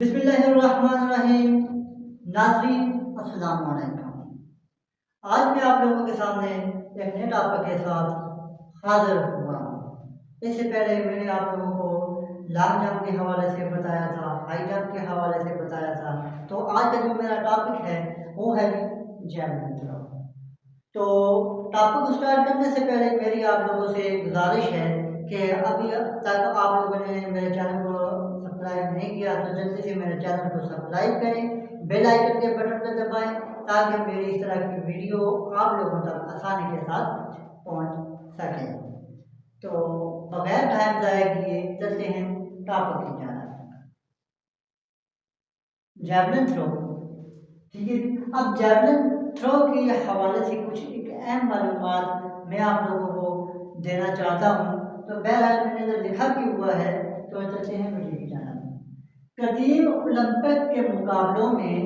बिस्मिल्लाहिर्रहमानिर्रहीम। नाज़रीन अस्सलाम वालेकुम। आज मैं आप लोगों के सामने एक नए टॉपिक के साथ हाजिर हुआ हूँ। इससे पहले मैंने आप लोगों को लॉन्ग जंप के हवाले से बताया था, हाई जंप के हवाले से बताया था। तो आज का जो मेरा टॉपिक है वो है जैवलिन थ्रो। तो टॉपिक को स्टार्ट करने से पहले मेरी आप लोगों से गुजारिश है कि अभी तक आप लोगों ने मेरे चैनल को सब्सक्राइब नहीं किया तो जल्दी से मेरे चैनल को सब्सक्राइब करें, बेल आइकन के बटन पर दबाएं ताकि मेरी इस तरह की वीडियो आप लोगों तक आसानी के साथ पहुंच सके। तो बगैर टाइम ज़ाया किए चलते हैं टॉपिक की जानिब। जैवलिन थ्रो, ठीक है। अब जैवलिन थ्रो के हवाले से कुछ एक अहम मालूमात मैं आप लोगों को देना चाहता हूँ। तो बहरहाल मैंने इधर लिखा भी हुआ है, तो चलते हैं वीडियो की जानिब। कदीम ओलंपिक के मुकाबलों में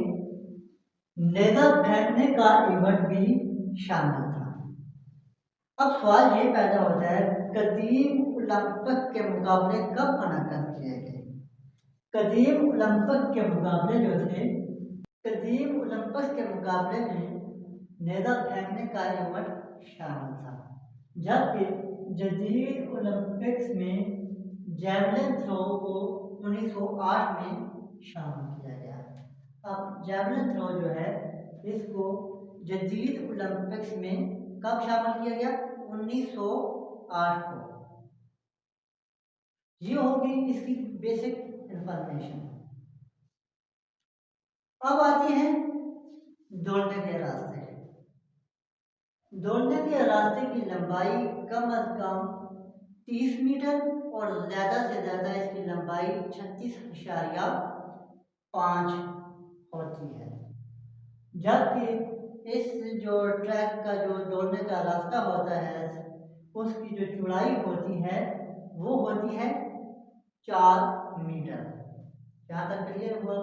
नेज़र फेंकने का इवेंट भी शामिल था। अब सवाल ये पैदा होता है, कदीम ओलंपिक के मुकाबले कब मुनक्किद किए गए? कदीम ओलंपिक के मुकाबले जो थे, कदीम ओलंपिक के मुकाबले में नेज़र फेंकने का इवेंट शामिल था, जबकि जदीद ओलंपिक्स में जैवलिन थ्रो को 1908 में शामिल किया गया। अब जैवलिन थ्रो जो है इसको जदीद ओलंपिक्स में कब शामिल किया गया? 1908 को। ये होगी इसकी बेसिक इंफॉर्मेशन। अब आती हैं दौड़ने के रास्ते। दौड़ने के रास्ते की लंबाई कम अज कम 30 मीटर और ज़्यादा से ज़्यादा इसकी लंबाई 36.5 होती है, जबकि इस जो ट्रैक का जो दौड़ने का रास्ता होता है उसकी जो चौड़ाई होती है वो होती है 4 मीटर। यहाँ तक क्लियर हुआ।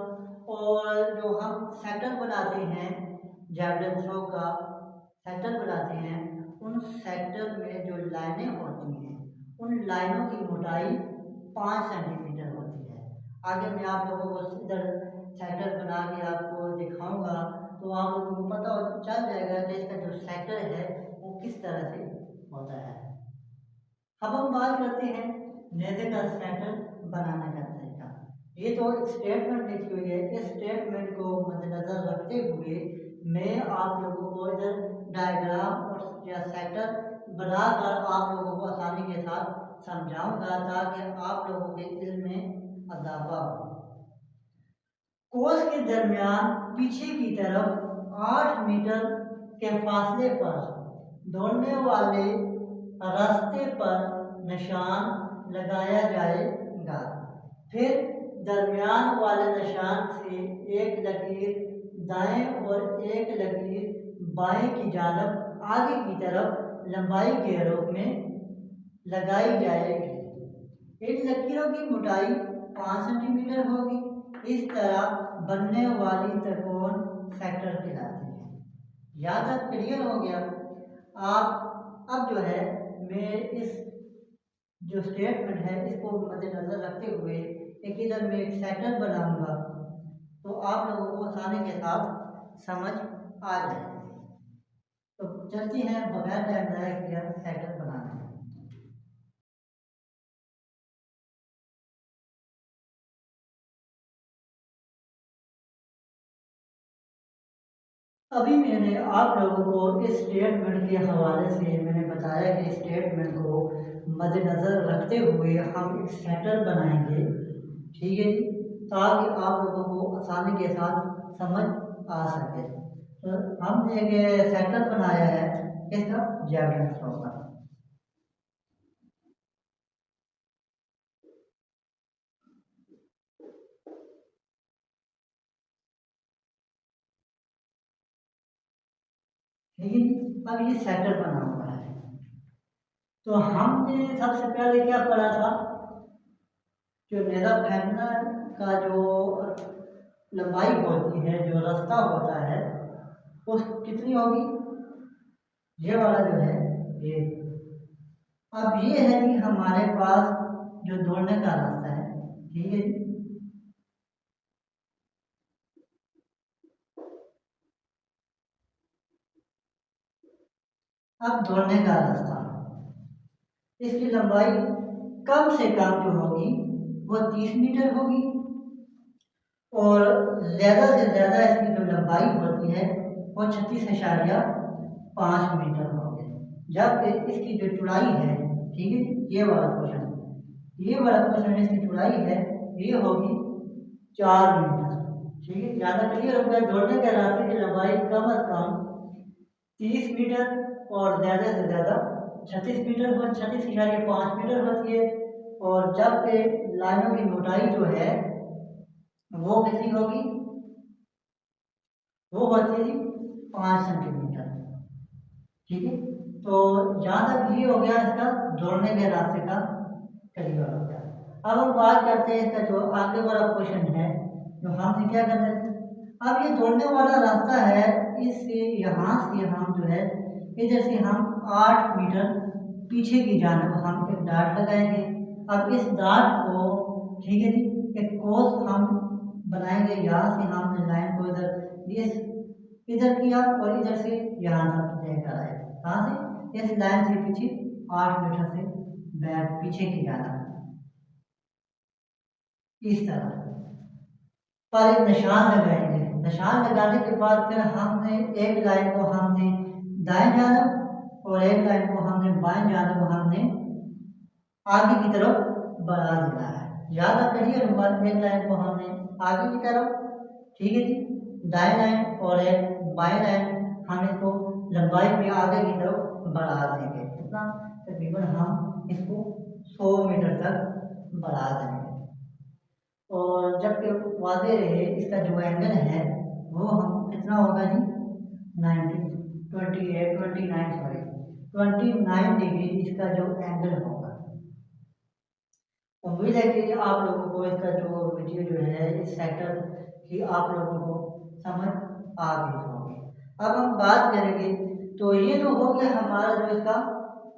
और जो हम सेक्टर बनाते हैं, जैवलिन थ्रो का सेक्टर बनाते हैं, उन सेक्टर में जो लाइनें होती हैं उन लाइनों की मोटाई 5 सेंटीमीटर होती है। आगे मैं आप लोगों को इधर सेक्टर बना के आपको दिखाऊंगा तो आप लोगों को पता चल जाएगा कि इसका जो सेक्टर है वो किस तरह से होता है। अब हम बात करते हैं नेज़े का सेक्टर बनाने का तरीका। ये तो स्टेटमेंट लिखी हुई है, इस स्टेटमेंट को मद्देनजर रखते हुए मैं आप लोगों को इधर डायग्राम और या सेक्टर बनाकर आप लोगों को आसानी के साथ समझाऊंगा ताकि आप लोगों के इल्म में इजाफा हो। कोस के दरमियान पीछे की तरफ 8 मीटर के फासले पर दौड़ने वाले रास्ते पर निशान लगाया जाएगा। फिर दरमियान वाले निशान से एक लकीर दाएं और एक लकीर बाएं की जानब आगे की तरफ लंबाई के रूप में लगाई जाएगी। इन लकीरों की मोटाई 5 सेंटीमीटर होगी। इस तरह बनने वाली त्रिकोण सेक्टर कहलाती है। यहाँ तक क्लियर हो गया। आप अब जो है मैं इस जो स्टेटमेंट है इसको मद्देनजर रखते हुए एक इधर में एक सेक्टर बनाऊंगा तो आप लोगों को आसानी के साथ समझ आ जाएगी। तो चलती हैं बगैर टाइम ज़ाया किए सेक्टर बनाने। अभी मैंने आप लोगों को इस स्टेटमेंट के हवाले से मैंने बताया कि स्टेटमेंट को मद्देनज़र रखते हुए हम एक सेक्टर बनाएंगे, ठीक है जी, ताकि आप लोगों को आसानी के साथ समझ आ सके। तो हम एक सेक्टर बनाया है इसका जैवलिन थ्रो का। ठीक है जी, अब ये सेक्टर बना हुआ है। तो हमने सबसे पहले क्या पढ़ा था, जो नेज़र फेंकना का जो लंबाई होती है, जो रास्ता होता है, वो कितनी होगी? ये वाला जो है ये। अब ये है कि हमारे पास जो दौड़ने का रास्ता है, ठीक है जी, अब दौड़ने का रास्ता, इसकी लंबाई कम से कम जो होगी वो 30 मीटर होगी और ज़्यादा से ज़्यादा इसकी जो लंबाई होती है वो 36.5 मीटर होगी। जबकि इसकी जो चौड़ाई है, ठीक है, ये वाला क्वेश्चन इसकी चौड़ाई है ये होगी 4 मीटर। ठीक है, ज़्यादा क्लियर हो गया। दौड़ने के रास्ते की लंबाई कम से कम 30 मीटर और ज़्यादा से ज़्यादा 36 मीटर और 36.5 मीटर होती है। और जबकि लाइनों की मोटाई जो है वो कितनी होगी, वो होती है 5 सेंटीमीटर। ठीक है, तो जहाँ तक ये हो गया इसका दौड़ने के रास्ते का क्लियर हो गया। अब हम बात करते हैं इसका जो आगे वाला क्वेश्चन है जो हमसे क्या करना है। अब ये दौड़ने वाला रास्ता है, इससे यहाँ से हम जो है इधर से हम 8 मीटर पीछे की जानिब हम एक डाट लगाएंगे। अब इस डाट को, ठीक है जी, एक कोस हम बनाएंगे। यहाँ से हमने लाइन को इधर किया और इधर से यहाँ तक लेकर आए। कहाँ से, इस लाइन से पीछे 8 मीटर से बैक पीछे की जाना, इस तरह पर एक निशान लगाएंगे। निशान लगाने के बाद फिर हमने एक लाइन को हमने दाएं जानब और एक लाइन को हमने बाएं जानब हमने आगे की तरफ बढ़ा देना है। ज़्यादा क्लियर हुआ, एक लाइन को हमने आगे की तरफ, ठीक है जी, दाएं लाइन और एक बाएं लाइन हम इसको लंबाई में आगे की तरफ बढ़ा देंगे। कितना, तकरीबन हम इसको 100 मीटर तक बढ़ा देंगे। और जबकि वादे रहे इसका जो एंगल है वो हम कितना होगा जी, 29 डिग्री इसका जो एंगल होगा। उम्मीद है कि आप लोगों को इसका जो वीडियो जो है इस सेक्टर की आप लोगों को समझ आ गई होगी। अब हम बात करेंगे, तो ये जो हो गया हमारा जो इसका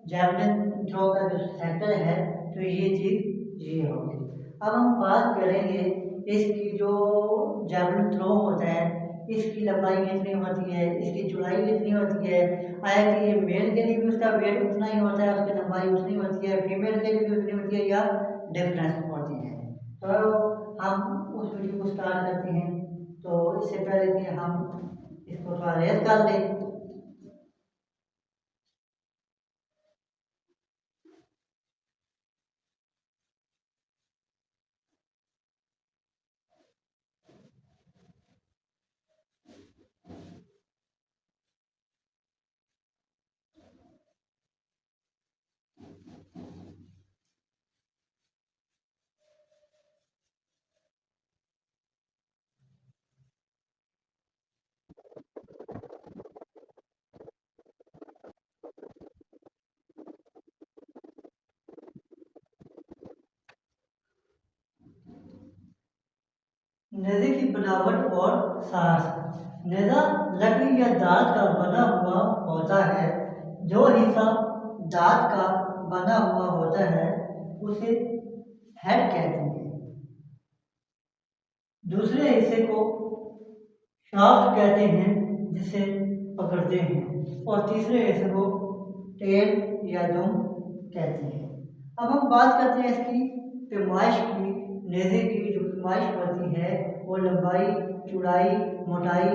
जैवलिन थ्रो का जो सेक्टर है, तो ये चीज़ ये होगी। अब हम बात करेंगे इसकी जो जैवलिन थ्रो होता है इसकी लंबाई कितनी होती है, इसकी चौड़ाई कितनी होती है। आया कि ये मेल के लिए भी उसका वेट उतना ही होता है, उसकी लंबाई उतनी होती है, फीमेल के लिए भी उतनी होती है या डिफरेंस होती है। तो हम उस वीडियो को स्टार्ट करते हैं। तो इससे पहले कि हम इसको थोड़ा रेस कर लें। नेज़े की बनावट और सार। नेज़ा लकड़ी या दांत का बना हुआ होता है। जो हिस्सा दांत का बना हुआ होता है उसे हेड कहते हैं। दूसरे हिस्से को शाफ्ट कहते हैं जिसे पकड़ते हैं और तीसरे हिस्से को टेल या दुम कहते हैं। अब हम बात करते हैं इसकी पैमाइश की। नेज़े की जो पैमाइश होती है वो लंबाई, चौड़ाई, मोटाई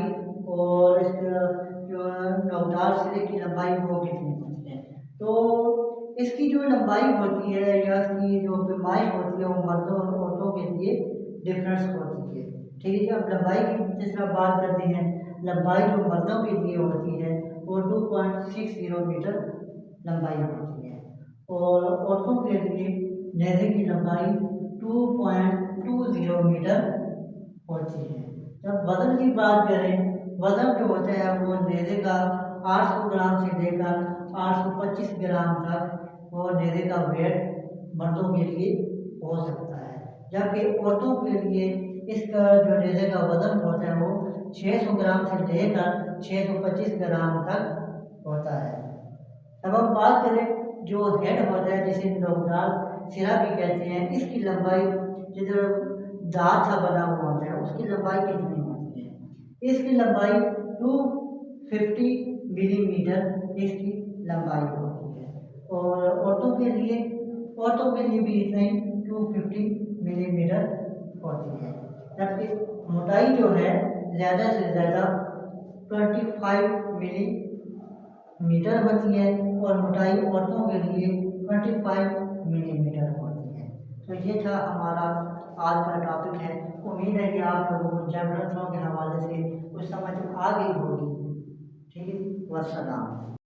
और इसका जो नोकदार सिरे की लंबाई वो कितनी होती है। तो इसकी जो लंबाई होती है या इसकी जो पैमाइश होती है वो मर्दों और औरतों के लिए डिफरेंस होती है। ठीक है, अब लंबाई की जिस तरह बात करते हैं, लंबाई जो मर्दों के लिए होती है वो 2.60 मीटर लंबाई होती है और औरतों के लिए नेज़े की लंबाई 2.20 मीटर होती है। जब वजन की बात करें, वजन जो होता है वो नेज़े का 800 ग्राम से लेकर 825 ग्राम तक वो नेज़े का वेट मर्दों के लिए हो सकता है। जबकि औरतों के लिए इसका जो नेज़े का वजन होता है वो 600 ग्राम से लेकर 625 ग्राम तक होता है। अब हम बात करें जो हेड होता है जिसे नोकदार सिरा भी कहते हैं, इसकी लंबाई जिधर दांत सा बना हुआ होता है उसकी लंबाई कितनी होती है। इसकी लंबाई 250 मिलीमीटर इसकी लंबाई होती है। और औरतों के लिए भी इतना ही 250 मिलीमीटर होती है। जबकि मोटाई जो है ज़्यादा से ज़्यादा 25 मिलीमीटर होती है और मोटाई औरतों के लिए 25 मिलीमीटर होती है। तो ये था हमारा आज का टॉपिक है। उम्मीद है कि आप लोगों को जनरल के हवाले से कुछ समझ आ गई होगी। ठीक है, वस्सलाम।